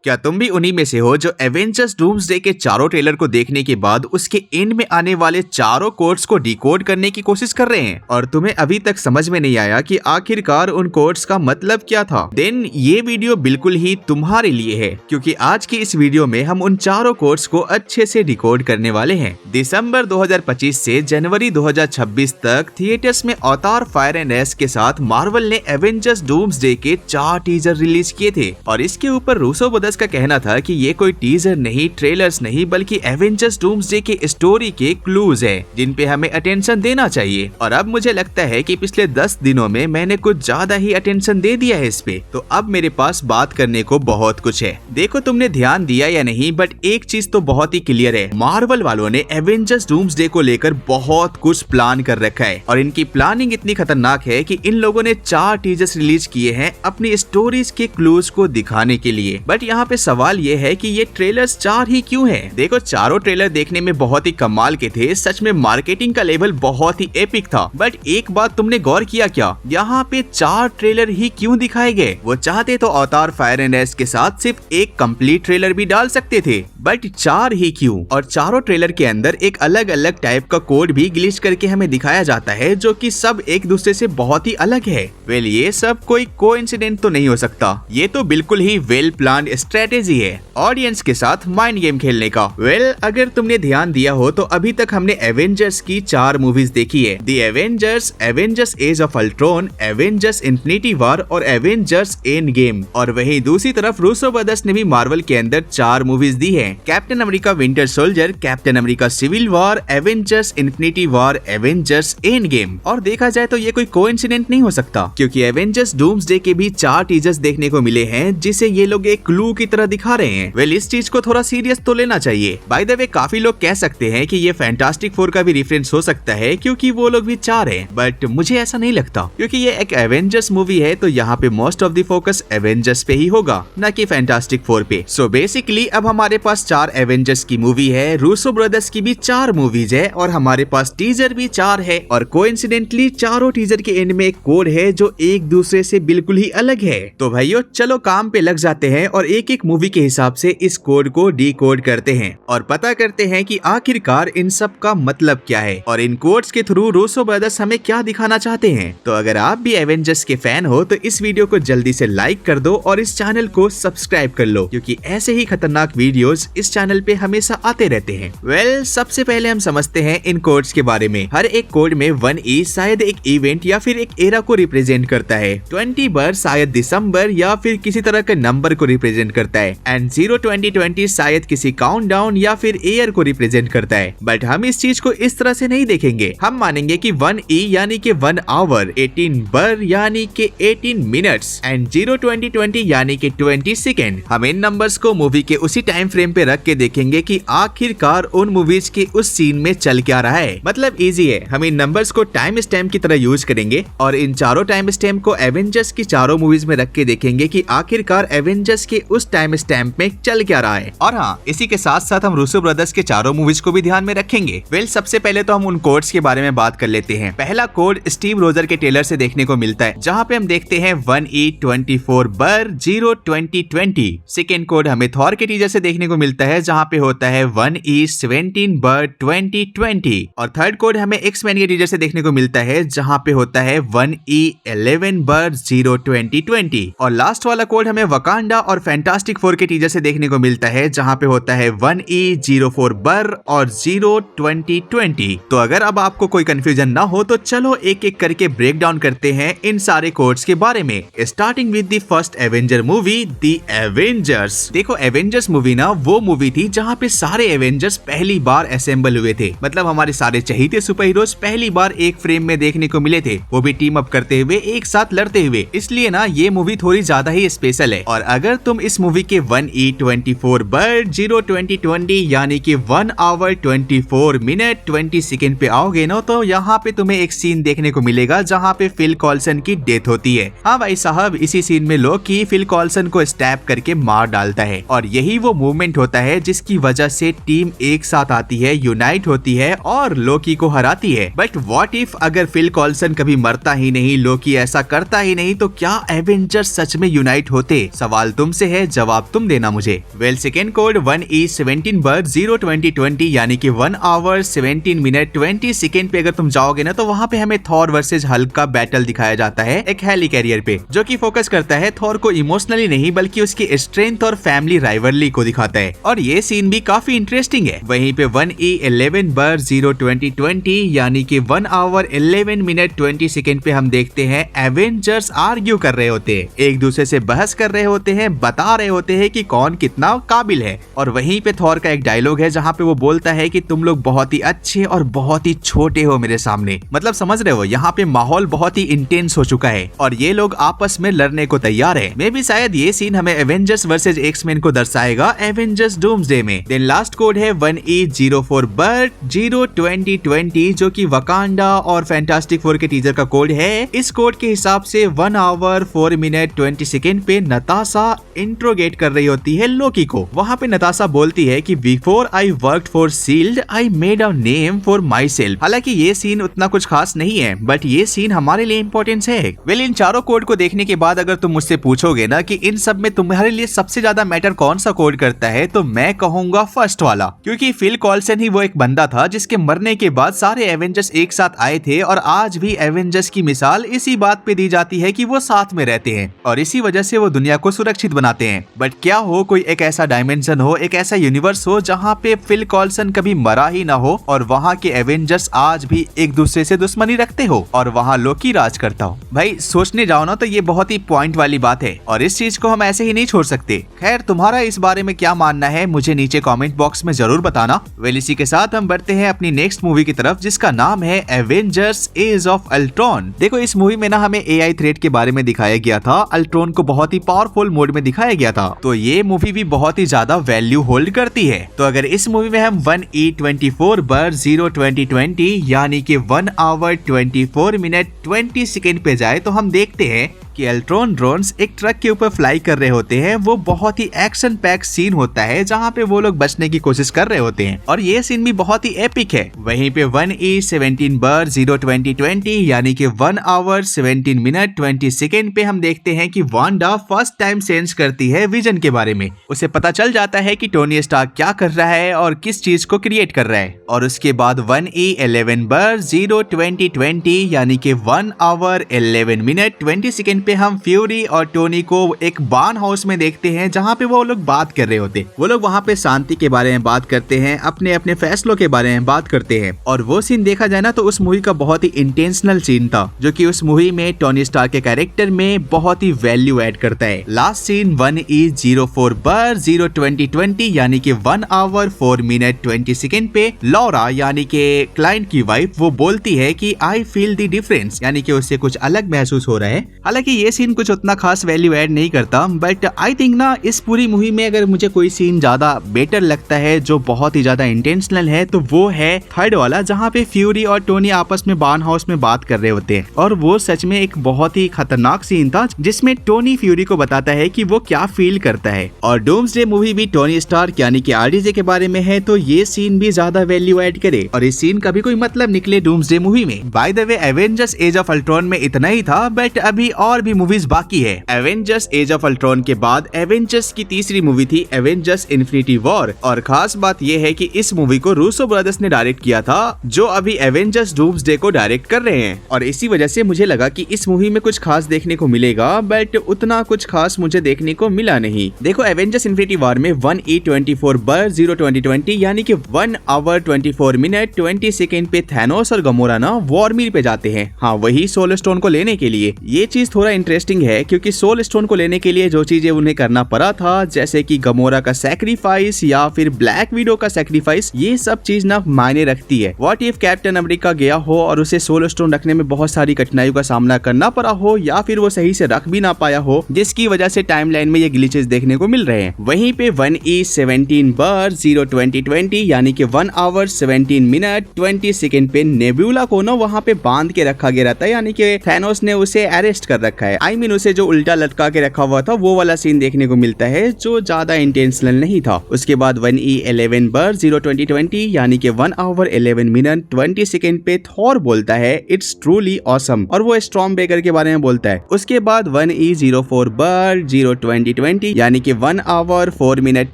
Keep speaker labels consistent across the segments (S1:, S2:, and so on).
S1: क्या तुम भी उन्हीं में से हो जो एवेंजर्स डूम्सडे के चारों ट्रेलर को देखने के बाद उसके एंड में आने वाले चारों कोड्स को डिकोड करने की कोशिश कर रहे हैं और तुम्हें अभी तक समझ में नहीं आया कि आखिरकार उन कोड्स का मतलब क्या था? देन ये वीडियो बिल्कुल ही तुम्हारे लिए है, क्योंकि आज की इस वीडियो में हम उन चारों कोड्स को अच्छे से डिकोड करने वाले हैं। दिसंबर 2025 से जनवरी 2026 तक थिएटर्स में अवतार फायर एंड एस के साथ मार्वल ने एवेंजर्स डूम्सडे के 4 टीजर रिलीज किए थे और इसके ऊपर रूसो ब्रदर्स का कहना था कि ये कोई टीजर नहीं, ट्रेलर्स नहीं, बल्कि एवेंजर्स डूम्सडे के स्टोरी के क्लूज है जिन पे हमें अटेंशन देना चाहिए। और अब मुझे लगता है कि पिछले 10 दिनों में मैंने कुछ ज्यादा ही अटेंशन दे दिया है इस पे, तो अब मेरे पास बात करने को बहुत कुछ है। देखो तुमने ध्यान दिया या नहीं, बट एक चीज तो बहुत ही क्लियर है, मार्वल वालों ने एवेंजर्स डूम्सडे को लेकर बहुत कुछ प्लान कर रखा है और इनकी प्लानिंग इतनी खतरनाक है कि इन लोगों ने 4 टीजर्स रिलीज किए हैं अपनी स्टोरीज के क्लूज को दिखाने के लिए। बट यहाँ पे सवाल ये है कि ये ट्रेलर्स 4 ही क्यों है? देखो चारों ट्रेलर देखने में बहुत ही कमाल के थे, सच में मार्केटिंग का लेवल बहुत ही एपिक था। बट एक बात तुमने गौर किया क्या, यहाँ पे 4 ट्रेलर ही क्यों दिखाए गए? वो चाहते तो अवतार फायर एंड एस के साथ सिर्फ एक कंप्लीट ट्रेलर भी डाल सकते थे, बट 4 ही क्यों? और चारों ट्रेलर के अंदर एक अलग अलग टाइप का कोड भी ग्लिच करके हमें दिखाया जाता है जो कि सब एक दूसरे से बहुत ही अलग है। वेल ये सब कोई कोइंसिडेंट तो नहीं हो सकता, ये तो बिल्कुल ही वेल प्लान्ड स्ट्रेटेजी है ऑडियंस के साथ माइंड गेम खेलने का। वेल अगर तुमने ध्यान दिया हो तो अभी तक हमने एवेंजर्स की 4 मूवीज देखी है, the Avengers, Avengers age of Ultron, Avengers infinity war और एवेंजर्स एंड गेम। और वहीं दूसरी तरफ रूसो ब्रदर्स ने भी मार्वल के अंदर 4 मूवीज दी है, Captain America Winter Soldier, Captain America civil war, Avengers infinity war, Avengers endgame. और देखा जाए तो ये कोई कोइंसिडेंट नहीं हो सकता, क्योंकि एवेंजर्स डूम्सडे के भी 4 टीजर्स देखने को मिले हैं जिसे ये लोग एक क्लू की तरह दिखा रहे हैं। वेल इस चीज को थोड़ा सीरियस तो लेना चाहिए। बाय द वे काफी लोग कह सकते हैं कि ये फैंटास्टिक 4 का भी रेफरेंस हो सकता है क्योंकि वो लोग भी 4 हैं, बट मुझे ऐसा नहीं लगता, क्योंकि ये एक एवेंजर्स मूवी है तो यहाँ पे most of the focus Avengers पे ही होगा, न कि फैंटास्टिक 4 पे। सो बेसिकली अब हमारे पास 4 एवेंजर्स की मूवी है, रूसो ब्रदर्स की भी 4 मूवीज है और हमारे पास टीजर भी 4 है और कोइंसिडेंटली चारों टीजर के एंड में एक कोड है जो एक दूसरे से बिल्कुल ही अलग है। तो भाइयों चलो काम पे लग जाते हैं और एक एक मूवी के हिसाब से इस कोड को डिकोड करते हैं और पता करते हैं कि आखिरकार इन सब का मतलब क्या है और इन कोड्स के थ्रू रूसो ब्रदर्स हमें क्या दिखाना चाहते हैं। तो अगर आप भी एवेंजर्स के फैन हो तो इस वीडियो को जल्दी से लाइक कर दो और इस चैनल को सब्सक्राइब कर लो, क्योंकि ऐसे ही खतरनाक वीडियोस इस चैनल पे हमेशा आते रहते हैं। वेल सबसे पहले हम समझते हैं इन कोड्स के बारे में। हर एक कोड में 1E शायद एक इवेंट या फिर एक एरा को रिप्रेजेंट करता है, 20 बर शायद दिसंबर या फिर किसी तरह के नंबर को रिप्रेजेंट करता है एंड 0-20-20 शायद किसी काउंटडाउन या फिर ईयर को रिप्रेजेंट करता है। बट हम इस चीज को इस तरह से नहीं देखेंगे, हम मानेंगे कि 1E यानी कि 1 आवर, 18 बर यानी कि 18 मिनट्स एंड 0-20-20 यानी कि 20 सेकेंड। हम इन नंबर्स को मूवी के उसी टाइम फ्रेम पे रख के देखेंगे कि आखिरकार उन मूवीज के उस सीन में चल क्या रहा है। मतलब इजी है, हम इन नंबर्स को टाइम स्टैम्प की तरह यूज करेंगे और इन चारों टाइम स्टैम्प को एवेंजर्स की चारों मूवीज में रख के देखेंगे कि आखिरकार एवेंजर्स के उस टाइम स्टैम्प में चल क्या रहा है। और हाँ, इसी के साथ साथ हम रूसो ब्रदर्स के चारों मूवीज को भी ध्यान में रखेंगे। वेल सबसे पहले तो हम उन कोड्स के बारे में बात कर लेते हैं। पहला कोड स्टीव रोजर के ट्रेलर से देखने को मिलता है, जहाँ पे हम देखते हैं 1E 24 बर 0-20-20। सेकेंड कोड हमें थॉर के टीजर से देखने को मिलता है, जहाँ पे होता है 1E 17 बर 20-20। और थर्ड कोड हमें एक्स-मैन के टीजर से देखने को मिलता है, जहाँ पे होता है 1E 11 बर 0-20-20। और लास्ट वाला कोड हमें वकांडा और फैंटास्टिक 4 के टीजर से देखने को मिलता है, जहाँ पे होता है 1E 04 बर और 0-20-20। तो अगर अब आपको कोई कंफ्यूजन ना हो तो चलो एक एक करके ब्रेक डाउन करते हैं इन सारे कोड्स के बारे में, starting with the first Avenger movie, the Avengers. देखो एवेंजर्स मूवी ना वो मूवी थी जहाँ पे सारे एवेंजर्स पहली बार असेंबल हुए थे, मतलब हमारे सारे चहेते सुपर हीरोज पहली बार एक फ्रेम में देखने को मिले थे, वो भी टीम अप करते हुए एक साथ लड़ते हुए। इसलिए ना ये मूवी थोड़ी ज्यादा ही स्पेशल है। और अगर तुम इस मूवी के 1E 24 बर 0-20-20 यानी कि 1 आवर 24 मिनट 20 सेकेंड पे आओगे ना, तो यहाँ पे तुम्हें एक सीन देखने को मिलेगा जहाँ पे फिल कॉल्सन की डेथ होती है। हाँ भाई साहब, इसी सीन में लोकी फिल कॉल्सन को स्टैप करके मार डालता है और यही वो मूवमेंट होता है जिसकी वजह से टीम एक साथ आती है, यूनाइट होती है और लोकी को हराती है। बट व्हाट इफ अगर फिल कॉल्सन कभी मरता ही नहीं, लोकी ऐसा करता ही नहीं, तो क्या एवेंजर्स सच में यूनाइट होते? सवाल तुमसे है, जवाब तुम देना मुझे। वेल सेकेंड कोड 1E17/02020 यानी कि 1 आवर 17 मिनट 20 सेकेंड पे अगर तुम जाओगे ना तो वहाँ पे हमें थॉर वर्सेज हल्क का बैटल दिखाया जाता है एक हेली कैरियर पे, जो कि फोकस करता है थॉर को इमोशनली नहीं बल्कि उसकी स्ट्रेंथ और फैमिली राइवलरी को दिखाता है, और ये सीन भी काफी इंटरेस्टिंग है। वहीं पे 1E11/02020 यानी कि 1 आवर 11 मिनट 20 सेकेंड पे हम देखते हैं एवेंजर्स आर्ग्यू कर रहे होते हैं, एक दूसरे से बहस कर रहे होते हैं, बता रहे होते हैं कि कौन कितना काबिल है। और वहीं पे थॉर का एक डायलॉग है जहाँ पे वो बोलता है कि तुम लोग बहुत ही अच्छे और बहुत ही छोटे हो मेरे सामने। मतलब समझ रहे हो, यहाँ पे माहौल बहुत ही इंटेंस हो चुका है और ये लोग आपस में लड़ने को तैयार है। मे भी शायद ये सीन हमें एवेंजर्स वर्सेज एक्स-मेन को दर्शाएगा एवेंजर्स डूम्सडे में। देन लास्ट कोड है 1E04/02020 जो कि वकांडा और फैंटास्टिक फोर के टीजर का कोड है। इस कोड के हिसाब से 1 आवर 4 मिनट 20 सेकेंड पे नताशा इंट्रोगेट कर रही होती है लोकी को। वहाँ पे नताशा बोलती है कि before I worked for shield I made a name for my self. हालांकि ये सीन उतना कुछ खास नहीं है, बट ये सीन हमारे लिए इम्पोर्टेंट है। वेल इन चारों कोड को देखने के बाद अगर तुम मुझसे पूछोगे ना कि इन सब में तुम्हारे लिए सबसे ज्यादा मैटर कौन सा कोड करता है, तो मैं कहूंगा फर्स्ट वाला, क्योंकि फिल कॉल्सन ही वो एक बंदा था जिसके मरने के बाद सारे एवेंजर्स एक साथ आए थे, और आज भी एवेंजर्स की मिसाल इसी बात पे दी जाती है कि वो साथ में रहते हैं और इसी वजह से वो दुनिया को सुरक्षित बनाते हैं। बट क्या हो कोई एक ऐसा डायमेंशन हो, एक ऐसा यूनिवर्स हो जहाँ पे फिल कॉल्सन कभी मरा ही ना हो और वहाँ के एवेंजर्स आज भी एक दूसरे से दुश्मनी रखते हो और वहाँ लोकी राज करता हो। भाई सोचने जाओ ना तो ये बहुत ही पॉइंट वाली बात है और इस चीज को हम ऐसे ही नहीं छोड़ सकते। खैर तुम्हारा इस बारे में क्या मानना है मुझे नीचे कमेंट बॉक्स में जरूर बताना। वेल इसी के साथ हम बढ़ते हैं अपनी नेक्स्ट मूवी की तरफ जिसका नाम है एवेंजर्स एज ऑफ अल्ट्रॉन। देखो इस मूवी में ना हमें AI थ्रेट के बारे में दिखाया गया था, अल्ट्रॉन को बहुत ही पावरफुल मोड में दिखाया गया था, तो ये मूवी भी बहुत ही ज्यादा वैल्यू होल्ड करती है। तो अगर इस मूवी में हम 1E24/02020 यानी कि 1 आवर 24 मिनट 20 सेकेंड पे जाए तो हम देखते हैं कि अल्ट्रॉन ड्रोन्स एक ट्रक के ऊपर फ्लाई कर रहे होते हैं। वो बहुत ही एक्शन पैक सीन होता है जहाँ पे वो लोग बचने की कोशिश कर रहे होते हैं और ये सीन भी बहुत ही एपिक है। वहीं पे 1E17/02020 यानी कि 1 आवर 17 मिनट 20 सेकेंड पे हम देखते हैं कि वांडा फर्स्ट टाइम सेंस करती है विजन के बारे में। उसे पता चल जाता है कि टोनी स्टार्क क्या कर रहा है और किस चीज को क्रिएट कर रहा है। और उसके बाद 1E11/02020 यानी कि 1 आवर 11 मिनट 20 सेकेंड पे हम फ्यूरी और टोनी को एक बार्न हाउस में देखते हैं जहाँ पे वो लोग बात कर रहे होते। वो लोग वहाँ पे शांति के बारे में बात करते हैं, अपने अपने फैसलों के बारे में बात करते हैं और वो सीन देखा जाए ना तो उस मूवी का बहुत ही इंटेंशनल सीन था जो कि उस मूवी में टोनी स्टार्क के कैरेक्टर में बहुत ही वैल्यू ऐड करता है। लास्ट सीन 1E04/02020 यानी कि 1 आवर 4 मिनट 20 सेकेंड पे लॉरा यानी कि क्लाइंट की वाइफ वो बोलती है कि आई फील द डिफरेंस यानी कि उससे कुछ अलग महसूस हो रहा है। हालांकि ये सीन कुछ उतना खास वैल्यू ऐड नहीं करता, बट आई थिंक ना इस पूरी मूवी में अगर मुझे कोई सीन ज्यादा बेटर लगता है जो बहुत ही ज्यादा इंटेंशनल है तो वो है थर्ड वाला जहाँ पे फ्यूरी और टोनी आपस में बार्न हाउस में बात कर रहे होते हैं। और वो सच में एक बहुत ही खतरनाक सीन था जिसमें टोनी फ्यूरी को बताता है कि वो क्या फील करता है। और डूम्सडे मूवी भी टोनी स्टार्क यानी कि RDJ के बारे में है तो ये सीन भी ज्यादा वैल्यू ऐड करे और इस सीन का भी कोई मतलब निकले डूम्सडे मूवी में। By the way Avengers age of Ultron में इतना ही था, बट अभी और भी मूवीज बाकी है। एवेंजर्स एज ऑफ अल्ट्रॉन के बाद एवेंजर्स की तीसरी मूवी थी एवेंजर्स इन्फिनिटी वॉर और खास बात यह है कि इस मूवी को रूसो ब्रदर्स ने डायरेक्ट किया था जो अभी एवेंजर्स डूम्सडे को डायरेक्ट कर रहे हैं। और इसी वजह से मुझे लगा कि इस मूवी में कुछ खास देखने को मिलेगा, बट उतना कुछ खास मुझे देखने को मिला नहीं। देखो एवेंजर्स इन्फिनिटी वॉर में 1E24/02020 यानी कि 1 आवर 24 मिनट 20 सेकेंड पे थैनोस और गमोरा ना वॉर्मिर पे जाते हैं, हाँ वही सोल स्टोन को लेने के लिए। ये चीज थोड़ा इंटरेस्टिंग है क्योंकि सोल स्टोन को लेने के लिए जो चीजें उन्हें करना पड़ा था जैसे कि गमोरा का सैक्रिफाइस या फिर ब्लैक विडो का सैक्रिफाइस, ये सब चीज ना मायने रखती है। व्हाट इफ कैप्टन अमेरिका गया हो और उसे सोल स्टोन रखने में बहुत सारी कठिनाइयों का सामना करना पड़ा हो या फिर वो सही से रख भी ना पाया हो जिसकी वजह से टाइमलाइन में ये ग्लिचेस देखने को मिल रहे हैं। वहीं पे 1E17/02020 यानी कि 1 आवर 17 मिनट 20 सेकेंड पे नेबुला को ना वहाँ पे बांध के रखा गया रहता है, यानी कि थैनोस ने उसे अरेस्ट कर रखा रखा है। आई मीन उसे जो उल्टा लटका के रखा हुआ था वो वाला सीन देखने को मिलता है जो ज्यादा इंटेंशनल नहीं था। उसके बाद 1E11 बर 02020 यानी कि 1 आवर 11 मिनट 20 सेकेंड पे थॉर बोलता है इट्स ट्रूली ऑसम और वो स्टॉर्म ब्रेकर के बारे में बोलता है। उसके बाद 1E04 बर 02020 यानी कि 1 आवर 4 मिनट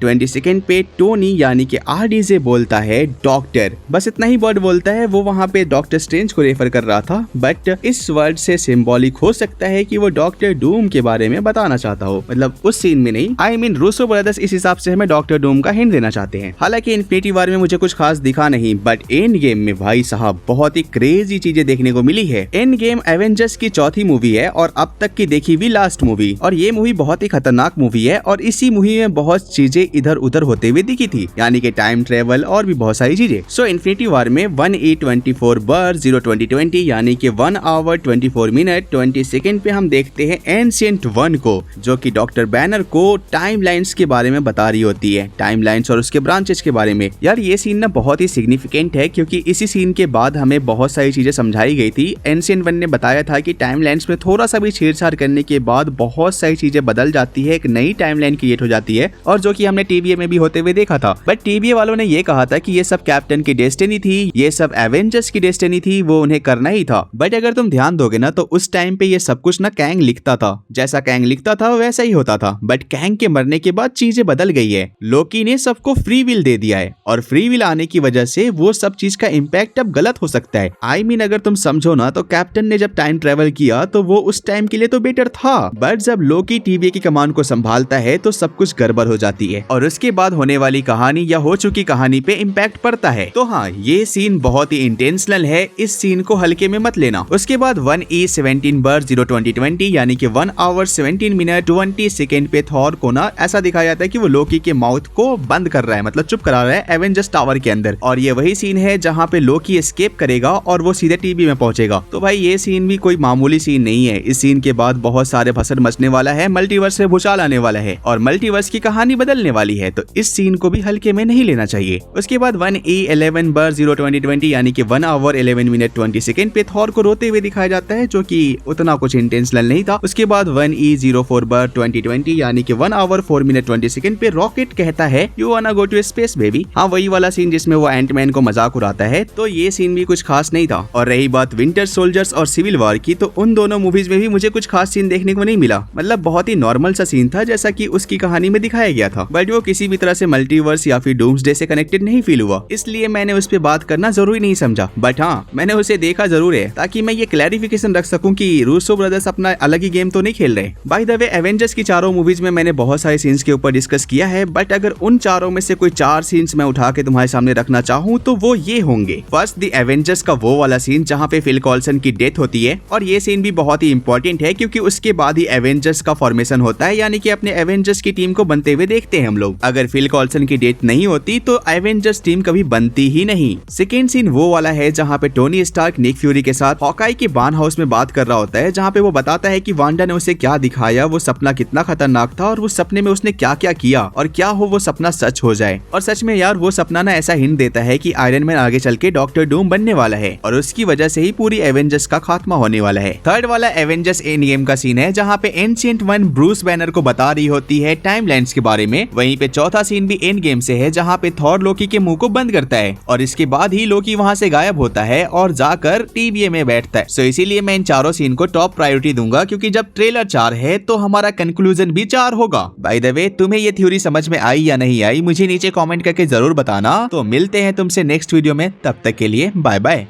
S1: 20 सेकेंड पे टोनी यानी कि RDJ बोलता है डॉक्टर। बस इतना ही वर्ड बोलता है। वो वहाँ पे डॉक्टर स्ट्रेंज को रेफर कर रहा था, बट इस वर्ड से सिंबॉलिक हो सकता है कि वो डॉक्टर डूम के बारे में बताना चाहता हो, मतलब उस सीन में नहीं। आई मीन रूसो ब्रदर्स इस हिसाब से हमें डॉक्टर डूम का हिंट देना चाहते हैं। हालांकि इन्फिनिटी वॉर में मुझे कुछ खास दिखा नहीं, बट एंड गेम में भाई साहब बहुत ही क्रेजी चीजें देखने को मिली है। एंड गेम एवेंजर्स की चौथी मूवी है और अब तक की देखी हुई लास्ट मूवी, और ये मूवी बहुत ही खतरनाक मूवी है और इसी मूवी में बहुत चीजें इधर उधर होते हुए दिखी थी, यानी कि टाइम ट्रेवल और भी बहुत सारी चीजें। सो इन्फिनिटी वॉर में 1E24 बर 02020 यानी कि 1 आवर 24 मिनट 20 सेकेंड पे हम देखते हैं एंशिएंट वन को, जो कि डॉक्टर बैनर को टाइमलाइंस के बारे में बता रही होती है, टाइमलाइंस और उसके ब्रांचेस के बारे में। यार ये सीन ना बहुत ही सिग्निफिकेंट है क्योंकि इसी सीन के बाद हमें बहुत सारी चीजें समझाई गई थी। एंशिएंट वन ने बताया था कि टाइमलाइंस में थोड़ा सा भी छेड़छाड़ करने के बाद बहुत सारी चीजें बदल जाती है, एक नई टाइमलाइन क्रिएट हो जाती है, और जो कि हमने TVA में भी होते हुए देखा था। बट TVA वालों ने ये कहा था कि ये सब कैप्टन की डेस्टिनी थी, ये सब एवेंजर्स की डेस्टिनी थी, वो उन्हें करना ही था। बट अगर तुम ध्यान दोगे ना तो उस टाइम पे ये सब कुछ ना कैंग लिखता था, जैसा कैंग लिखता था वैसा ही होता था। बट कैंग के मरने के बाद चीजें बदल गई है। लोकी ने सबको फ्री विल दे दिया है और फ्री विल आने की वजह से वो सब चीज का इम्पैक्ट अब गलत हो सकता है। आई मीन अगर तुम समझो ना तो कैप्टन ने जब टाइम ट्रेवल किया तो वो उस टाइम के लिए तो बेटर था, बट जब लोकी TVA की कमान को संभालता है तो सब कुछ गड़बड़ हो जाती है और उसके बाद होने वाली कहानी या हो चुकी कहानी पे इम्पैक्ट पड़ता है। तो हाँ, ये सीन बहुत ही इंटेंशनल है, इस सीन को हल्के में मत लेना। उसके बाद 1E17 बर 02020 यानी कि 1 आवर 17 मिनट 20 सेकेंड पे थॉर को ना ऐसा दिखाया जाता है कि वो लोकी के माउथ को बंद कर रहा है, मतलब चुप करा रहा है एवेंजर्स टावर के अंदर, और ये वही सीन है जहाँ पे लोकी एस्केप करेगा और वो सीधे टीवी में पहुंचेगा। तो भाई ये सीन भी कोई मामूली सीन नहीं है। इस सीन के बाद बहुत सारे भसड़ मचने वाला है, मल्टीवर्स में भूचाल आने वाला है और मल्टीवर्स की कहानी बदलने वाली है, तो इस सीन को भी हल्के में नहीं लेना चाहिए। उसके बाद 1E11 बर 02020 यानी कि 1 आवर 11 मिनट 20 सेकेंड पे थॉर को रोते हुए दिखाया जाता है, जो कि उतना कुछ इंटेंशनल नहीं था। उसके बाद 1E04 बर 2020 यानी कि 1 आवर 4 मिनट 20 सेकेंड पे रॉकेट कहता है you wanna go to space baby. हाँ, वही वाला सीन जिसमें वो एंटमैन को मजाक उड़ाता है, तो ये सीन भी कुछ खास नहीं था। और रही बात विंटर सोल्जर्स और सिविल वॉर की, तो उन दोनों मूवीज में भी मुझे कुछ खास सीन देखने को नहीं मिला, मतलब बहुत ही नॉर्मल सा सीन था जैसा कि उसकी कहानी में दिखाया गया था, बट वो किसी भी तरह से मल्टीवर्स या फिर डूम्सडे से कनेक्टेड नहीं फील हुआ, इसलिए मैंने उस पे बात करना जरूरी नहीं समझा। बट हाँ, मैंने उसे देखा जरूर है ताकि मैं ये क्लैरिफिकेशन रख सकूं कि रूसो ब्रदर्स अपना अलग ही गेम तो नहीं खेल रहे। बाय द वे, एवेंजर्स की चारों मूवीज में मैंने बहुत सारे सीन्स के ऊपर डिस्कस किया है, बट अगर उन चारों में से कोई 4 सीन्स मैं उठा के तुम्हारे सामने रखना चाहूँ तो वो ये होंगे। फर्स्ट, द एवेंजर्स का वो वाला सीन जहाँ पे फिल कॉल्सन की डेथ होती है, और ये सीन भी बहुत ही इंपॉर्टेंट है क्योंकि उसके बाद ही एवेंजर्स का फॉर्मेशन होता है, यानी कि अपने एवेंजर्स की टीम को बनते हुए देखते हैं हम लोग। अगर फिल कॉल्सन की डेथ नहीं होती तो एवेंजर्स टीम कभी बनती ही नहीं। सेकेंड सीन वो वाला है जहाँ पे टोनी स्टार्क निक फ्यूरी के साथ हॉकाई के बार्न हाउस में बात कर रहा होता है, जहाँ पे वो बताता है कि वांडा ने उसे क्या दिखाया, वो सपना कितना खतरनाक था और वो सपने में उसने क्या क्या किया, और क्या हो वो सपना सच हो जाए। और सच में यार वो सपना ना ऐसा हिंट देता है कि आयरन मैन आगे चल के डॉक्टर डूम बनने वाला है और उसकी वजह से ही पूरी एवेंजर्स का खात्मा होने वाला है। थर्ड वाला एवेंजर्स एंड गेम का सीन है जहाँ पे एंशिएंट वन ब्रूस बैनर को बता रही होती है टाइमलाइंस के बारे में। वहीं पे चौथा सीन भी एंड गेम से है जहाँ पे थॉर लोकी के मुंह को बंद करता है और इसके बाद ही लोकी वहाँ से गायब होता है और जाकर TVA में बैठता है। सो इसीलिए मैं इन चारों सीन को टॉप प्रायोरिटी दूंगा क्योंकि जब ट्रेलर 4 है तो हमारा कंक्लूजन भी 4 होगा। बाय द वे, तुम्हें ये थ्योरी समझ में आई या नहीं आई मुझे नीचे कमेंट करके जरूर बताना। तो मिलते हैं तुमसे नेक्स्ट वीडियो में, तब तक के लिए बाय बाय।